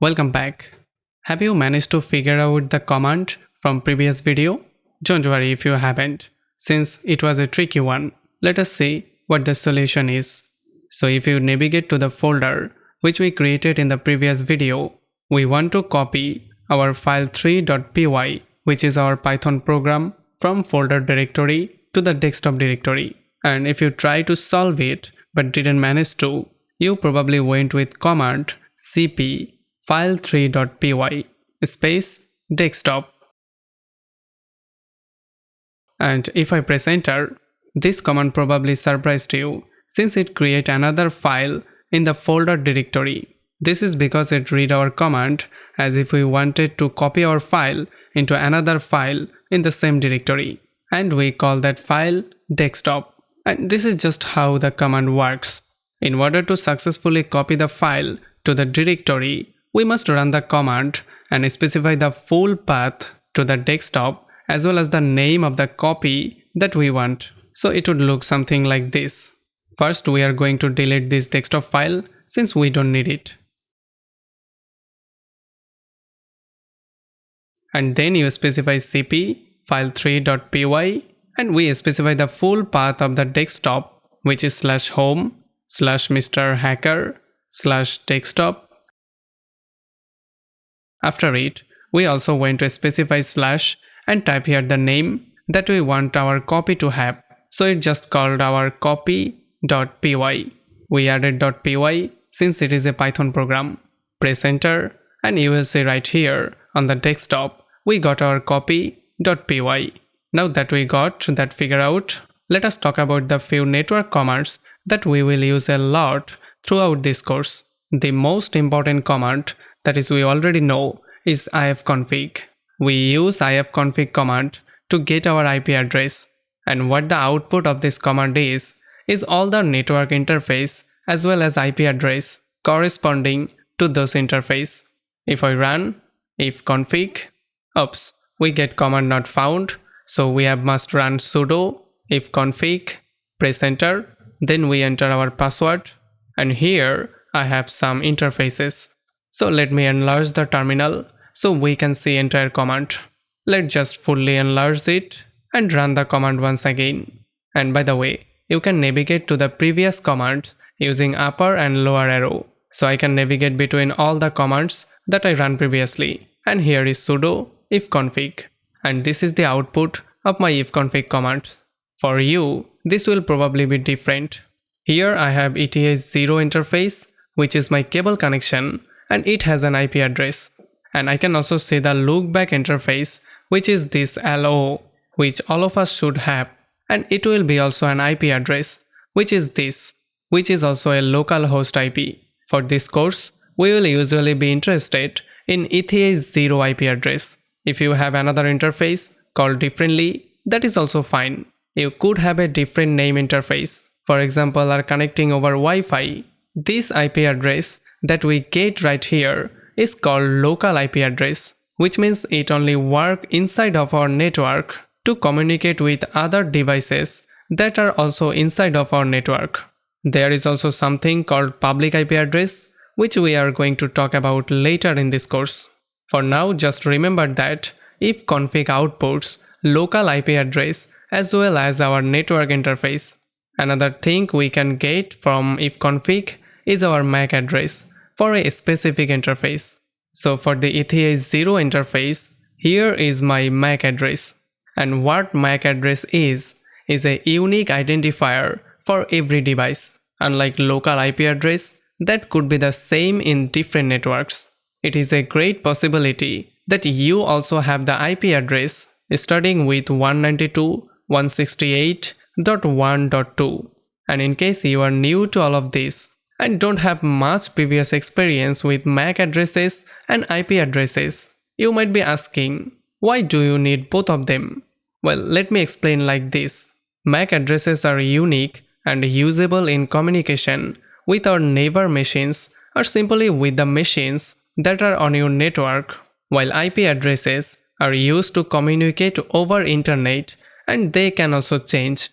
Welcome back. Have you managed to figure out the command from previous video? Don't worry if you haven't, since it was a tricky one. Let us see what the solution is. So if you navigate to the folder which we created in the previous video, we want to copy our file 3.py, which is our Python program, from folder directory to the desktop directory. And if you try to solve it but didn't manage to, you probably went with command cp file3.py space desktop. And if I press enter, this command probably surprised you, since it creates another file in the folder directory. This is because it read our command as if we wanted to copy our file into another file in the same directory, and we call that file desktop. And this is just how the command works. In order to successfully copy the file to the directory, we must run the command and specify the full path to the desktop as well as the name of the copy that we want. So it would look something like this. First, we are going to delete this desktop file since we don't need it. And then you specify cp file3.py, and we specify the full path of the desktop, which is /home/mrhacker/desktop. After it, we also want to specify slash and type here the name that we want our copy to have. So it just called our copy.py. We added .py since it is a Python program. Press enter and you will see right here on the desktop we got our copy.py. Now that we got that figure out, let us talk about the few network commands that we will use a lot throughout this course. The most important command, that is we already know, is ifconfig. We use ifconfig command to get our IP address, and what the output of this command is all the network interface as well as IP address corresponding to those interface. If I run ifconfig, oops, we get command not found, so we must run sudo ifconfig, press enter, then we enter our password, and here I have some interfaces. So let me enlarge the terminal so we can see entire command. Let's just fully enlarge it and run the command once again. And by the way, you can navigate to the previous commands using upper and lower arrow. So I can navigate between all the commands that I ran previously. And here is sudo ifconfig. And this is the output of my ifconfig commands. For you, this will probably be different. Here I have ETH0 interface, which is my cable connection, and it has an IP address. And I can also see the loopback interface, which is this LO, which all of us should have. And it will be also an IP address, which is this, which is also a local host IP. For this course, we will usually be interested in ETH0 IP address. If you have another interface called differently, that is also fine. You could have a different name interface. For example, are connecting over Wi-Fi. This IP address that we get right here is called local IP address, which means it only works inside of our network to communicate with other devices that are also inside of our network. There is also something called public IP address, which we are going to talk about later in this course. For now, just remember that ifconfig outputs local IP address as well as our network interface. Another thing we can get from ifconfig is our MAC address for a specific interface. So for the ETH0 interface, here is my MAC address. And what MAC address is a unique identifier for every device. Unlike local IP address, that could be the same in different networks. It is a great possibility that you also have the IP address starting with 192.168.1.2. And in case you are new to all of this and don't have much previous experience with MAC addresses and IP addresses, you might be asking, why do you need both of them? Well, let me explain like this. MAC addresses are unique and usable in communication with our neighbor machines or simply with the machines that are on your network, while IP addresses are used to communicate over internet and they can also change.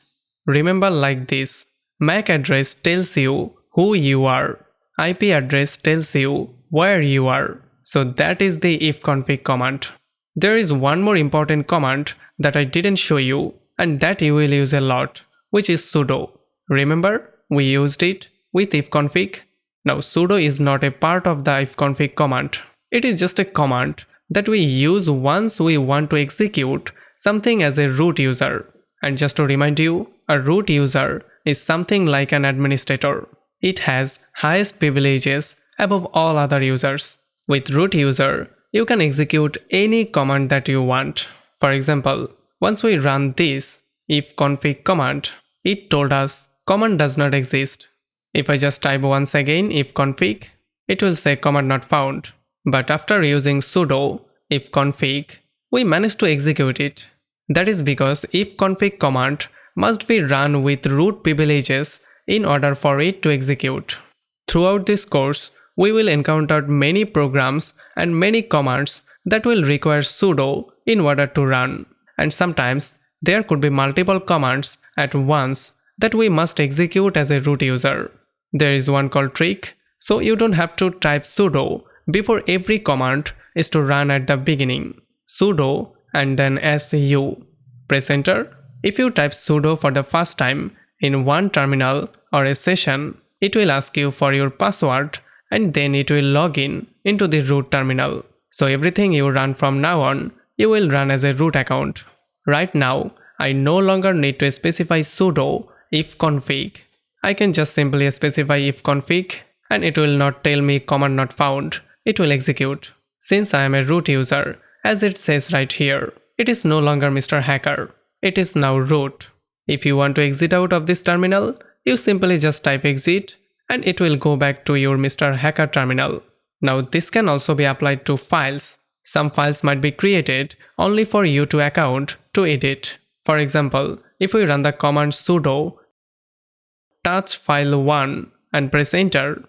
Remember like this, MAC address tells you who you are, IP address tells you where you are. So that is the ifconfig command. There is one more important command that I didn't show you and that you will use a lot, which is sudo. Remember, we used it with ifconfig. Now sudo is not a part of the ifconfig command. It is just a command that we use once we want to execute something as a root user. And just to remind you, a root user is something like an administrator. It has highest privileges above all other users. With root user, you can execute any command that you want. For example, once we run this ifconfig command, it told us command does not exist. If I just type once again ifconfig, it will say command not found. But after using sudo ifconfig, we managed to execute it. That is because ifconfig command must be run with root privileges in order for it to execute. Throughout this course, we will encounter many programs and many commands that will require sudo in order to run. And sometimes there could be multiple commands at once that we must execute as a root user. There is one called trick, so you don't have to type sudo before every command is to run at the beginning. Sudo and then su. Press enter. If you type sudo for the first time in one terminal or a session, it will ask you for your password and then it will log in into the root terminal. So everything you run from now on, you will run as a root account. Right now, I no longer need to specify sudo ifconfig. I can just simply specify ifconfig and it will not tell me command not found. It will execute. Since I am a root user, as it says right here, it is no longer Mr. Hacker. It is now root. If you want to exit out of this terminal, you simply just type exit and it will go back to your Mr. Hacker terminal. Now this can also be applied to files. Some files might be created only for you to account to edit. For example, if we run the command sudo touch file1 and press enter,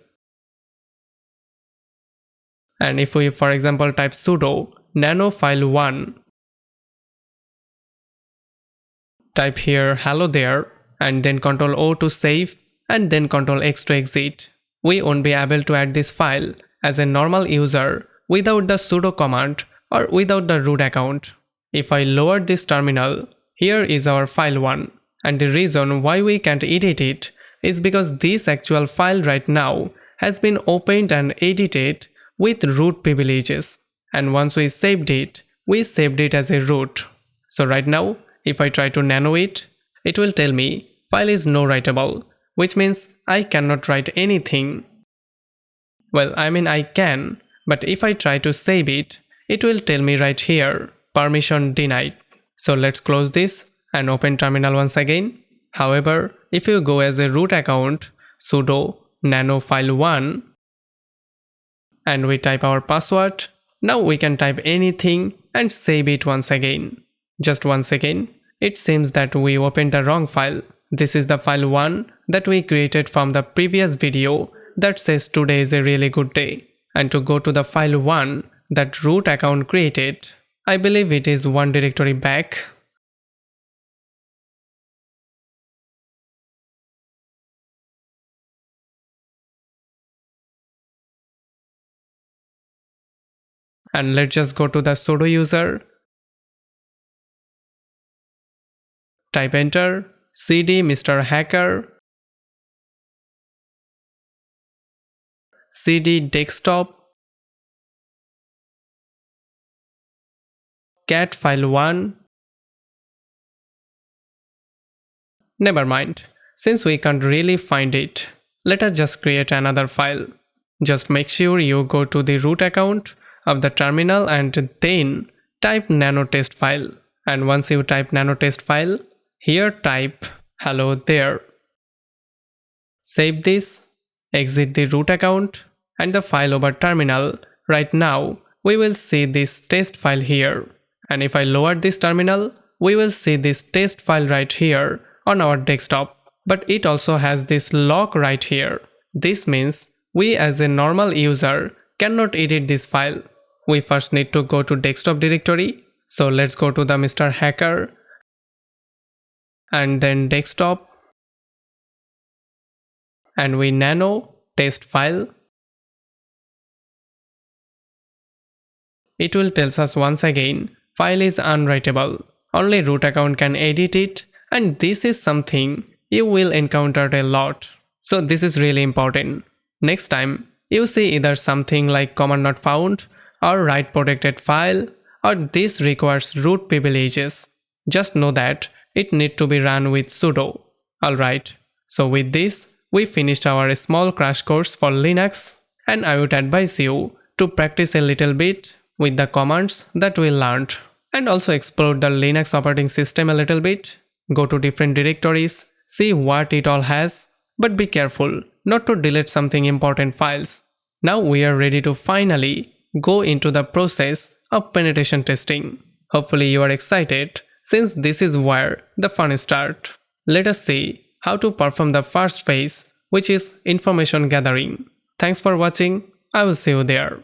and if we for example type sudo nano file1, type here hello there and then Ctrl O to save and then Ctrl X to exit, we won't be able to add this file as a normal user without the sudo command or without the root account. If I lower this terminal, here is our file 1, and the reason why we can't edit it is because this actual file right now has been opened and edited with root privileges, and once we saved it as a root. So right now, if I try to nano it, it will tell me file is no writable, which means I cannot write anything. Well, I mean I can, but if I try to save it, it will tell me right here, permission denied. So let's close this and open terminal once again. However, if you go as a root account, sudo nano file1, and we type our password, now we can type anything and save it once again. Just once again, it seems that we opened the wrong file. This is the file 1 that we created from the previous video that says today is a really good day. And to go to the file 1 that root account created, I believe it is one directory back. And let's just go to the sudo user. Type enter, cd Mr. Hacker, cd desktop, cat file 1. Never mind, since we can't really find it, let us just create another file. Just make sure you go to the root account of the terminal and then type nano test file. And once you type nano test file, here type hello there. Save this, exit the root account and the file over terminal. Right now, we will see this test file here. And if I lower this terminal, we will see this test file right here on our desktop. But it also has this lock right here. This means we as a normal user cannot edit this file. We first need to go to desktop directory. So let's go to the Mr. Hacker and then desktop, and we nano test file it will tell us once again, file is unwritable. Only root account can edit it, and this is something you will encounter a lot. So this is really important. Next time you see either something like command not found or write protected file or this requires root privileges, just know that it need to be run with sudo. Alright, so with this we finished our small crash course for Linux, and I would advise you to practice a little bit with the commands that we learned and also explore the Linux operating system a little bit. Go to different directories, see what it all has, but be careful not to delete something important files. Now we are ready to finally go into the process of penetration testing. Hopefully you are excited since this is where the fun starts. Let us see how to perform the first phase, which is information gathering. Thanks for watching. I will see you there.